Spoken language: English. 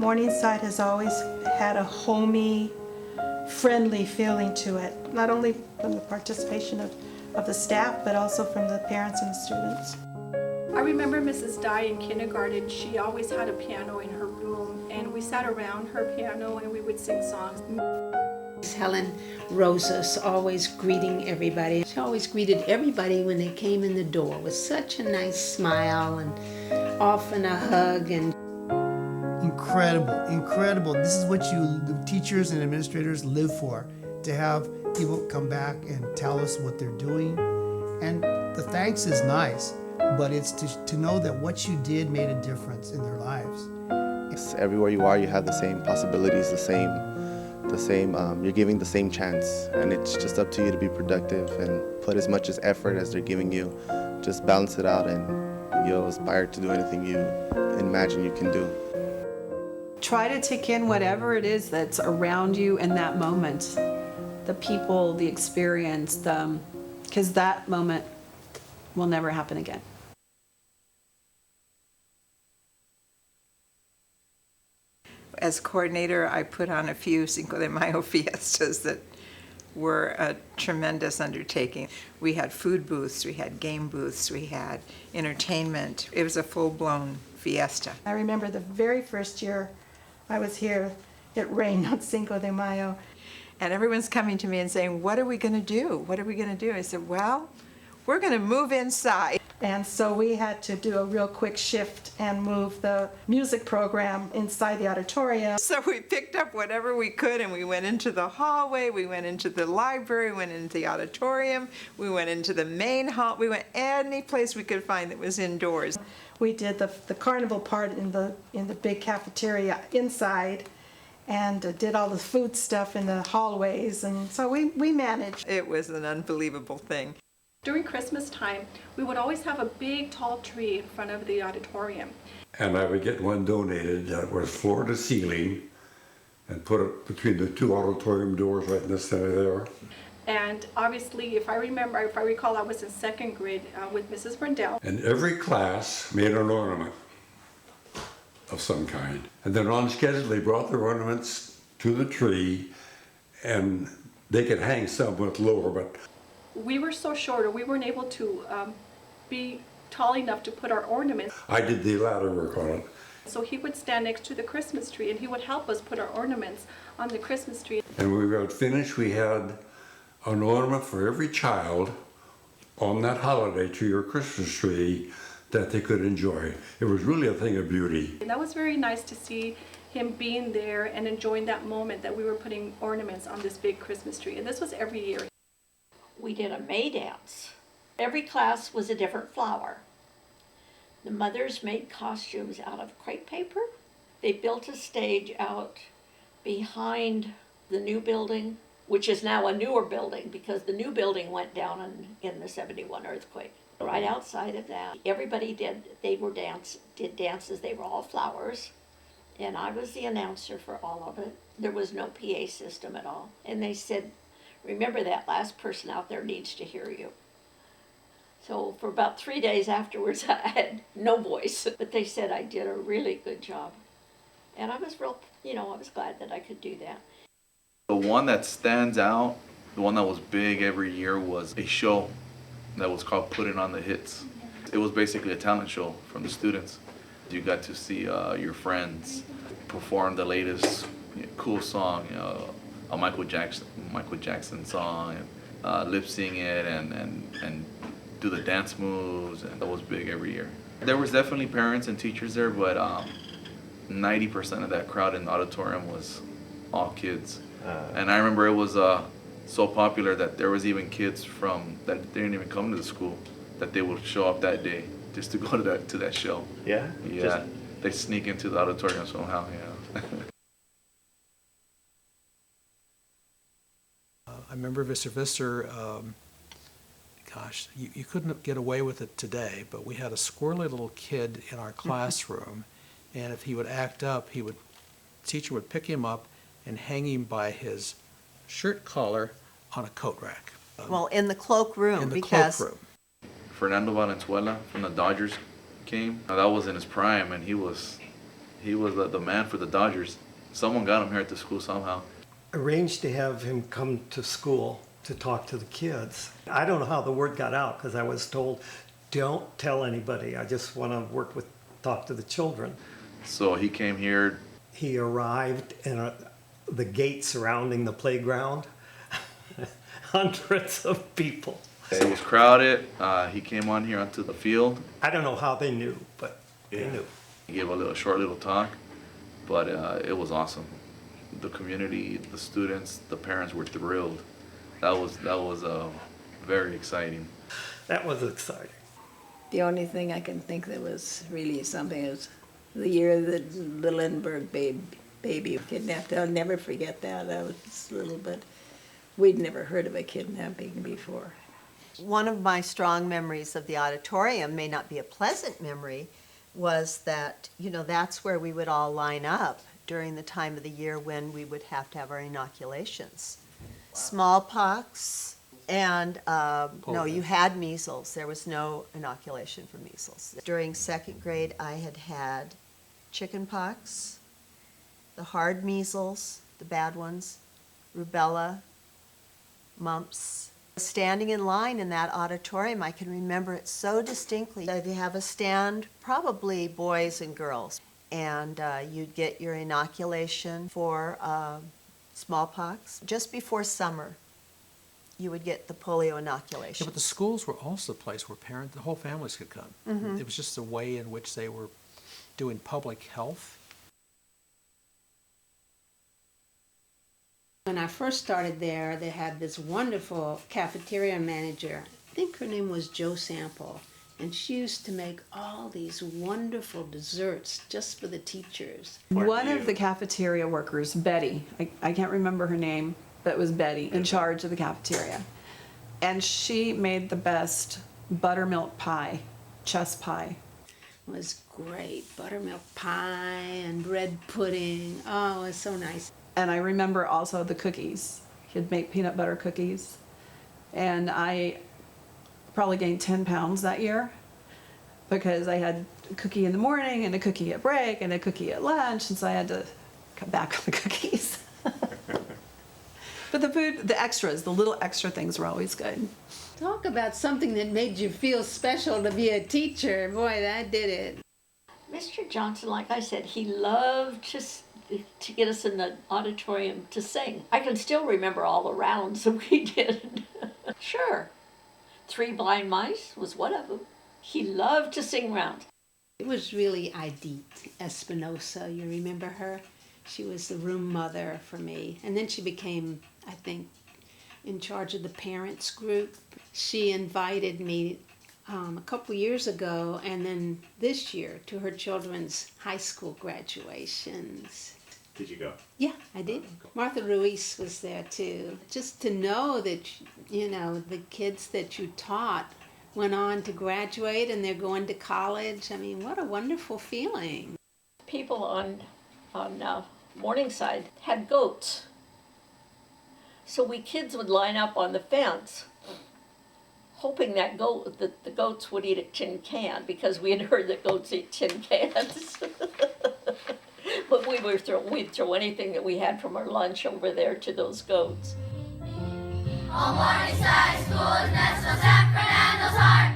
Morningside has always had a homey, friendly feeling to it, not only from the participation of the staff, but also from the parents and the students. I remember Mrs. Dye in kindergarten. She always had a piano in her room, and we sat around her piano and we would sing songs. Helen Rosas, always greeting everybody. She always greeted everybody when they came in the door with such a nice smile and often a hug. And incredible. This is what the teachers and administrators live for, to have people come back and tell us what they're doing. And the thanks is nice, but it's to know that what you did made a difference in their lives. Everywhere you are, you have the same possibilities, the same, you're giving the same chance, and it's just up to you to be productive and put as much as effort as they're giving you. Just balance it out, and you'll aspire to do anything you imagine you can do. Try to take in whatever it is that's around you in that moment, the people, the experience, because that moment will never happen again. As coordinator, I put on a few Cinco de Mayo fiestas that were a tremendous undertaking. We had food booths, we had game booths, we had entertainment. It was a full-blown fiesta. I remember the very first year I was here, it rained on Cinco de Mayo. And everyone's coming to me and saying, what are we going to do? What are we going to do? I said, well, we're going to move inside. And so we had to do a real quick shift and move the music program inside the auditorium. So we picked up whatever we could and we went into the hallway, we went into the library, we went into the auditorium, we went into the main hall, we went any place we could find that was indoors. We did the carnival part in the big cafeteria inside, and did all the food stuff in the hallways, and so we managed. It was an unbelievable thing. During Christmas time, we would always have a big tall tree in front of the auditorium. And I would get one donated that was floor to ceiling and put it between the two auditorium doors right in the center there. And obviously, if I recall, I was in second grade with Mrs. Brendel. And every class made an ornament of some kind. And then on schedule, they brought their ornaments to the tree, and they could hang somewhat lower, but we were so short, or we weren't able to be tall enough to put our ornaments. I did the ladder work on it. So he would stand next to the Christmas tree and he would help us put our ornaments on the Christmas tree. And when we got finished, we had an ornament for every child on that holiday to your Christmas tree that they could enjoy. It was really a thing of beauty. And that was very nice to see him being there and enjoying that moment that we were putting ornaments on this big Christmas tree. And this was every year. We did a May dance. Every class was a different flower. The mothers made costumes out of crepe paper. They built a stage out behind the new building, which is now a newer building because the new building went down in the 71 earthquake. Right outside of that, everybody did dances. They were all flowers. And I was the announcer for all of it. There was no PA system at all. And they said, remember, that last person out there needs to hear you. So for about 3 days afterwards, I had no voice. But they said I did a really good job. And I was I was glad that I could do that. The one that stands out, the one that was big every year, was a show that was called Putting on the Hits. It was basically a talent show from the students. You got to see your friends perform the latest cool song, a Michael Jackson song, and lip sing it and do the dance moves, and that was big every year. There was definitely parents and teachers there, but 90% of that crowd in the auditorium was all kids. And I remember it was so popular that there was even kids that didn't even come to the school, that they would show up that day just to go to that show. Yeah? Yeah, they sneak into the auditorium somehow, yeah. I remember Mr. Visser, you couldn't get away with it today, but we had a squirrely little kid in our classroom, and if he would act up, teacher would pick him up and hang him by his shirt collar on a coat rack. Well, in the cloakroom. In the cloakroom. Fernando Valenzuela from the Dodgers came. That was in his prime, and he was He was the man for the Dodgers. Someone got him here at the school somehow. Arranged to have him come to school to talk to the kids. I don't know how the word got out because I was told, don't tell anybody. I just want to talk to the children. So he came here. He arrived in the gate surrounding the playground. Hundreds of people. It was crowded. He came on here onto the field. I don't know how they knew, but they knew. He gave a short little talk, but it was awesome. The community, the students, the parents were thrilled. That was very exciting. That was exciting. The only thing I can think that was really something is the year that the Lindbergh baby kidnapped. I'll never forget that. I was little, but we'd never heard of a kidnapping before. One of my strong memories of the auditorium, may not be a pleasant memory, was that, that's where we would all line up during the time of the year when we would have to have our inoculations. Smallpox and, no, you had measles. There was no inoculation for measles. During second grade, I had chickenpox, the hard measles, the bad ones, rubella, mumps. Standing in line in that auditorium, I can remember it so distinctly. They'd have a stand, probably boys and girls, and you'd get your inoculation for smallpox. Just before summer, you would get the polio inoculation. Yeah, but the schools were also a place where the whole families could come. Mm-hmm. It was just a way in which they were doing public health. When I first started there, they had this wonderful cafeteria manager. I think her name was Jo Sample, and she used to make all these wonderful desserts just for the teachers. One of the cafeteria workers, Betty, I can't remember her name, but it was Betty, in charge of the cafeteria. And she made the best buttermilk pie, chess pie. It was great. Buttermilk pie and bread pudding. Oh, it was so nice. And I remember also the cookies. He'd make peanut butter cookies. And I probably gained 10 pounds that year because I had a cookie in the morning and a cookie at break and a cookie at lunch, and so I had to cut back on the cookies. But the food, the extras, the little extra things were always good. Talk about something that made you feel special to be a teacher. Boy, that did it. Mr. Johnson, like I said, he loved to get us in the auditorium to sing. I can still remember all the rounds that we did. Sure. 3 Blind Mice was one of them. He loved to sing rounds. It was really Edith Espinosa. You remember her? She was the room mother for me. And then she became, I think, in charge of the parents group. She invited me a couple years ago and then this year to her children's high school graduations. Did you go? Yeah, I did. Martha Ruiz was there too. Just to know that, the kids that you taught went on to graduate and they're going to college. I mean, what a wonderful feeling. People on Morningside had goats. So we kids would line up on the fence hoping that the goats would eat a tin can because we had heard that goats eat tin cans. But we'd throw anything that we had from our lunch over there to those goats. Morningside School is nestled San Fernando's heart.